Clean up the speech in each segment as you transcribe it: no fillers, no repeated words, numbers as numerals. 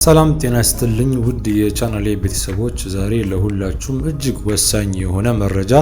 ሰላም ጤና ይስጥልኝ ውድ የቻናሌ ቤተሰቦች፣ ዛሬ ለሁላችሁም እጅግ ወሳኝ የሆነ መረጃ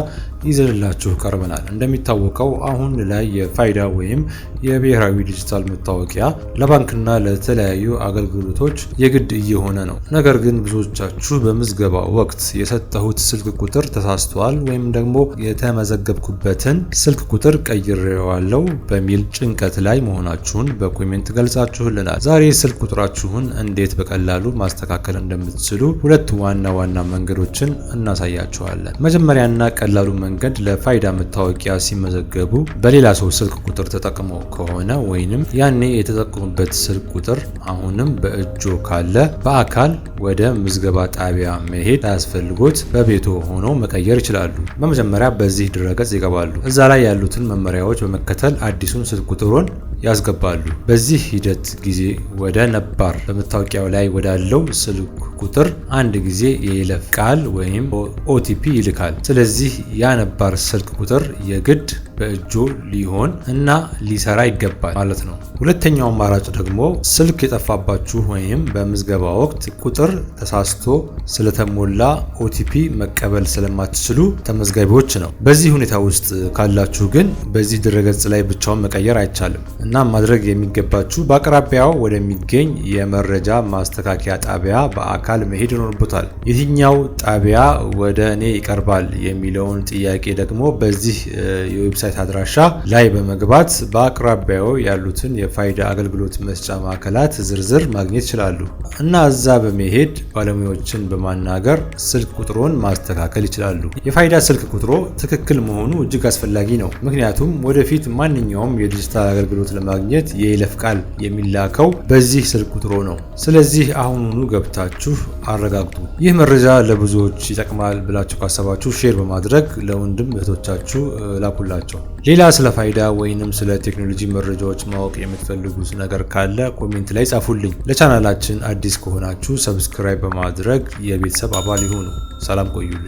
ይዘንላችሁ ቀርበናል። እንደሚታወቀው አሁን ላይ የፋይዳ ወይም የብሔራዊ ዲጂታል መታወቂያ ለባንክና ለተለያዩ አገልግሎቶች የግድ እየሆነ ነው። ነገር ግን ብዙዎቻችሁ በምዝገባ ወቅት የሰጠሁት ስልክ ቁጥር ተሳስቷል ወይም ደግሞ የተመዘገብኩበትን ስልክ ቁጥር ቀይሬዋለሁ በሚል ጭንቀት ላይ መሆናችሁን በኮሜንት ገልጻችሁልናል። ዛሬ ስልክ ቁጥራችሁን እንዴት በቀላሉ ማስተካከል እንደምትችሉ ሁለት ዋና መንገዶችን እናሳያችኋለን። መጀመሪያና ቀላሉ መንገድ ለፋይዳ መታወቂያ ሲመዘገቡ በሌላ ሰው ስልክ ቁጥር ተጠቅመው ከሆነ ወይንም ያኔ የተጠቀሙበት ስልክ ቁጥር አሁንም በእጆ ካለ በአካል ወደ ምዝገባ ጣቢያ መሄድ ሳያስፈልጎት በቤቶ ሆነው መቀየር ይችላሉ። በመጀመሪያ በዚህ ድረገጽ ይገባሉ። እዛ ላይ ያሉትን መመሪያዎች በመከተል አዲሱን ስልክ ቁጥሩን ያስገባሉ። በዚህ ሂደት ጊዜ ወደ ነባር በመታወቂያው ላይ ወዳለው ስልክ ቁጥር አንድ ጊዜ የይለፍ ቃል ወይም ኦቲፒ ይልካል። ስለዚህ ያ ነባር ስልክ ቁጥር የግድ በእጆ ሊሆን እና ሊሰራ ይገባል ማለት ነው። ሁለተኛው አማራጭ ደግሞ ስልክ የጠፋባችሁ ወይም በምዝገባ ወቅት ቁጥር ተሳስቶ ስለተሞላ ኦቲፒ መቀበል ስለማትችሉ ተመዝጋቢዎች ነው። በዚህ ሁኔታ ውስጥ ካላችሁ ግን በዚህ ድረገጽ ላይ ብቻውን መቀየር አይቻልም እና ማድረግ የሚገባችሁ በአቅራቢያው ወደሚገኝ የመረጃ ማስተካከያ ጣቢያ በአካል መሄድ ይኖርበታል። የትኛው ጣቢያ ወደ እኔ ይቀርባል የሚለውን ጥያቄ ደግሞ በዚህ የዌብሳይት አድራሻ ላይ በመግባት በአቅራቢያው ያሉትን የፋይዳ አገልግሎት መስጫ ማዕከላት ዝርዝር ማግኘት ይችላሉ እና እዛ በመሄድ ባለሙያዎችን በማናገር ስልክ ቁጥሮን ማስተካከል ይችላሉ። የፋይዳ ስልክ ቁጥሮ ትክክል መሆኑ እጅግ አስፈላጊ ነው። ምክንያቱም ወደፊት ማንኛውም የዲጂታል አገልግሎት ለማግኘት የይለፍ ቃል የሚላከው በዚህ ስልክ ቁጥሮ ነው። ስለዚህ አሁኑኑ ገብታችሁ አረጋግጡ። ይህ መረጃ ለብዙዎች ይጠቅማል ብላችሁ ካሰባችሁ ሼር በማድረግ ለወንድም እህቶቻችሁ ላኩላቸው። ሌላ ስለ ፋይዳ ወይንም ስለ ቴክኖሎጂ መረጃዎች ማወቅ የምትፈልጉት ነገር ካለ ኮሜንት ላይ ጻፉልኝ። ለቻናላችን አዲስ ከሆናችሁ ሰብስክራይብ በማድረግ የቤተሰብ አባል ይሁኑ። ሰላም ቆዩልኝ።